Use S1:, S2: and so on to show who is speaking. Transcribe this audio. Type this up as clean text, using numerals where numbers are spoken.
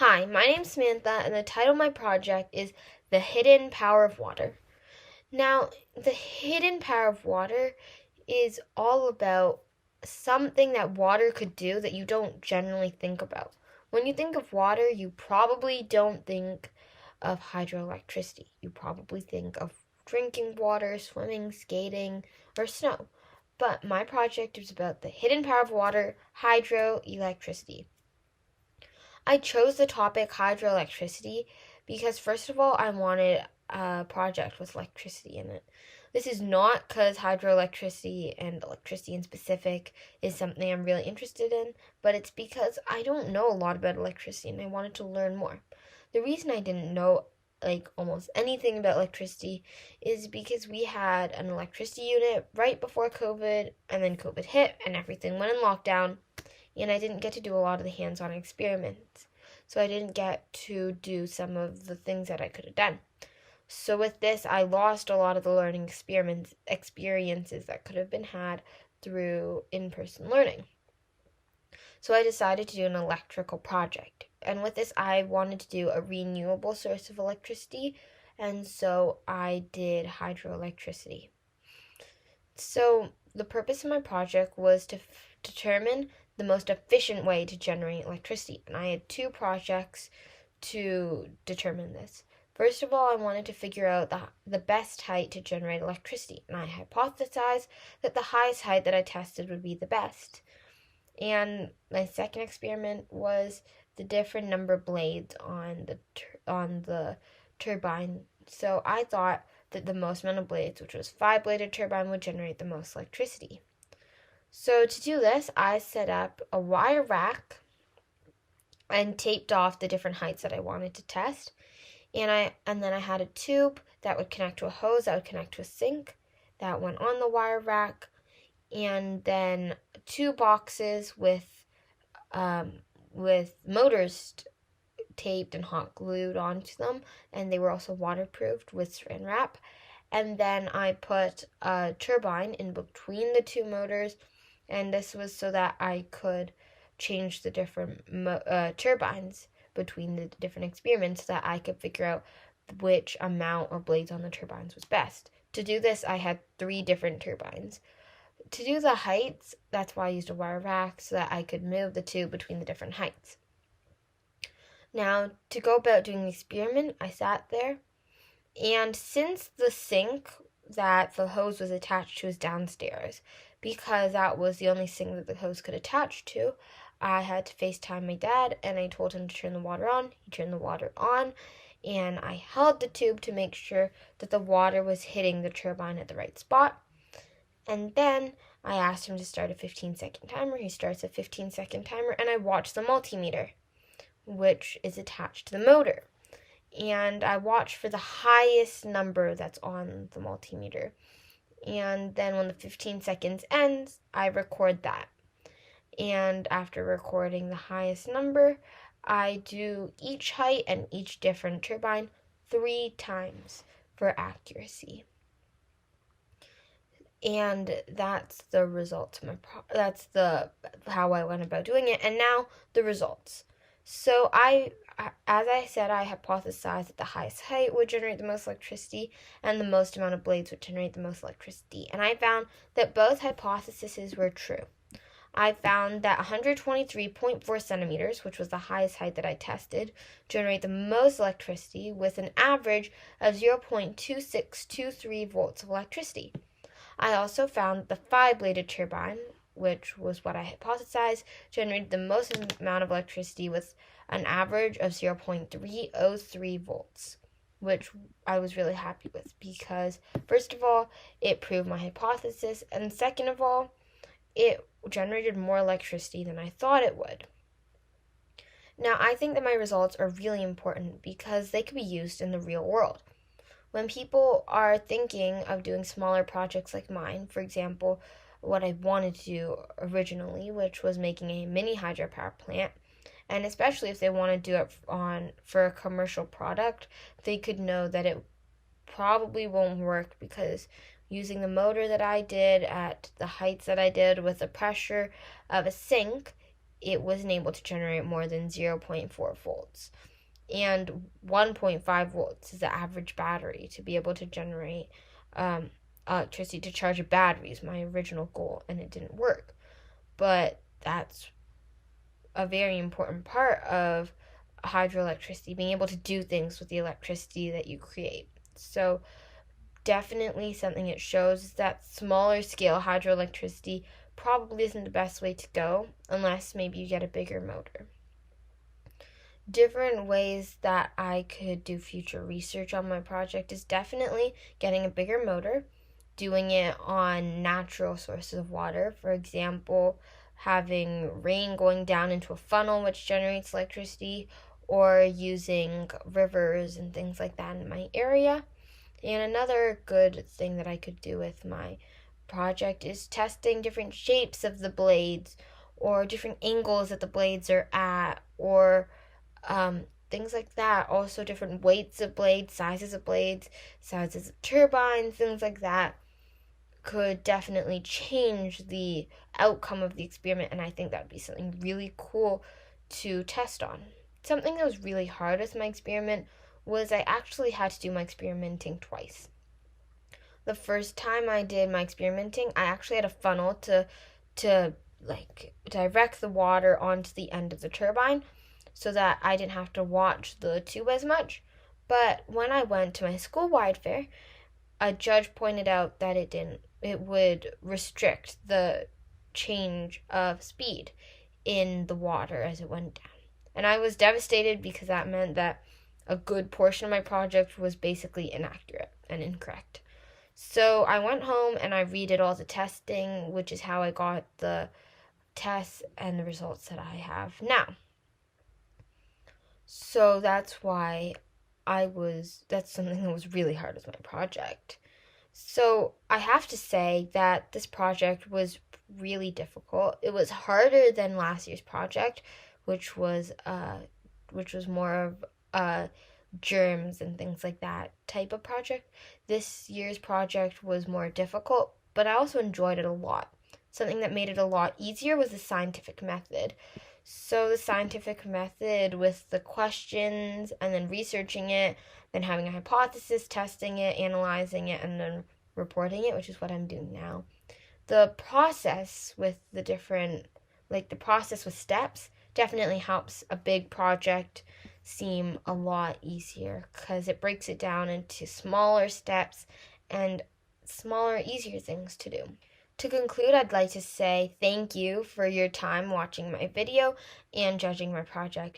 S1: Hi, my name's Samantha, and the title of my project is The Hidden Power of Water. Now, the hidden power of water is all about something that water could do that you don't generally think about. When you think of water, you probably don't think of hydroelectricity. You probably think of drinking water, swimming, skating, or snow. But my project is about the hidden power of water, hydroelectricity. I chose the topic hydroelectricity because, first of all, I wanted a project with electricity in it. This is not because hydroelectricity and electricity in specific is something I'm really interested in, but it's because I don't know a lot about electricity and I wanted to learn more. The reason I didn't know almost anything about electricity is because we had an electricity unit right before COVID, and then COVID hit and everything went in lockdown, and I didn't get to do a lot of the hands-on experiments. So I didn't get to do some of the things that I could have done. So with this, I lost a lot of the learning experiences that could have been had through in-person learning. So I decided to do an electrical project. And with this, I wanted to do a renewable source of electricity, and so I did hydroelectricity. So the purpose of my project was to determine the most efficient way to generate electricity, and I had two projects to determine this. First of all, I wanted to figure out the best height to generate electricity, and I hypothesized that the highest height that I tested would be the best. And my second experiment was the different number of blades on the turbine. So I thought that the most amount of blades, which was 5-bladed turbine, would generate the most electricity. So to do this, I set up a wire rack and taped off the different heights that I wanted to test. And then I had a tube that would connect to a hose that would connect to a sink that went on the wire rack, and then two boxes with motors taped and hot glued onto them, and they were also waterproofed with saran wrap. And then I put a turbine in between the two motors, and this was so that I could change the different turbines between the different experiments so that I could figure out which amount of blades on the turbines was best. To do this, I had 3 different turbines. To do the heights, that's why I used a wire rack so that I could move the tube between the different heights. Now, to go about doing the experiment, I sat there, and since the sink that the hose was attached to is downstairs, because that was the only sink that the hose could attach to, I had to FaceTime my dad, and I told him to turn the water on. He turned the water on, and I held the tube to make sure that the water was hitting the turbine at the right spot. And then I asked him to start a 15-second timer. He starts a 15-second timer, and I watched the multimeter, which is attached to the motor. And I watched for the highest number that's on the multimeter. And then when the 15 seconds ends, I record that. And after recording the highest number, I do each height and each different turbine 3 times for accuracy. And that's the results of how I went about doing it. And now the results. So as I said, I hypothesized that the highest height would generate the most electricity and the most amount of blades would generate the most electricity. And I found that both hypotheses were true. I found that 123.4 centimeters, which was the highest height that I tested, generate the most electricity with an average of 0.2623 volts of electricity. I also found that the 5-bladed turbine, which was what I hypothesized, generated the most amount of electricity with an average of 0.303 volts, which I was really happy with because, first of all, it proved my hypothesis, and second of all, it generated more electricity than I thought it would. Now, I think that my results are really important because they could be used in the real world. When people are thinking of doing smaller projects like mine, for example, what I wanted to do originally, which was making a mini hydropower plant, and especially if they want to do it for a commercial product, they could know that it probably won't work because using the motor that I did at the heights that I did with the pressure of a sink, it wasn't able to generate more than 0.4 volts. And 1.5 volts is the average battery to be able to generate electricity to charge a battery is my original goal, and it didn't work. But that's a very important part of hydroelectricity, being able to do things with the electricity that you create. So definitely something it shows is that smaller scale hydroelectricity probably isn't the best way to go unless maybe you get a bigger motor. Different ways that I could do future research on my project is definitely getting a bigger motor, doing it on natural sources of water. For example, having rain going down into a funnel which generates electricity, or using rivers and things like that in my area. And another good thing that I could do with my project is testing different shapes of the blades, or different angles that the blades are at, or things like that. Also, different weights of blades, sizes of turbines, things like that could definitely change the outcome of the experiment, and I think that would be something really cool to test on. Something that was really hard with my experiment was I actually had to do my experimenting twice. The first time I did my experimenting, I actually had a funnel to like direct the water onto the end of the turbine so that I didn't have to watch the tube as much. But when I went to my school-wide fair, a judge pointed out that it would restrict the change of speed in the water as it went down. And I was devastated because that meant that a good portion of my project was basically inaccurate and incorrect. So I went home and I redid all the testing, which is how I got the tests and the results that I have now. So that's why that's something that was really hard with my project. So I have to say that this project was really difficult. It was harder than last year's project, which was more of germs and things like that type of project. This year's project was more difficult, but I also enjoyed it a lot. Something that made it a lot easier was the scientific method. So the scientific method with the questions and then researching it, then having a hypothesis, testing it, analyzing it, and then reporting it, which is what I'm doing now. The process with the process with steps definitely helps a big project seem a lot easier because it breaks it down into smaller steps and smaller, easier things to do. To conclude, I'd like to say thank you for your time watching my video and judging my project.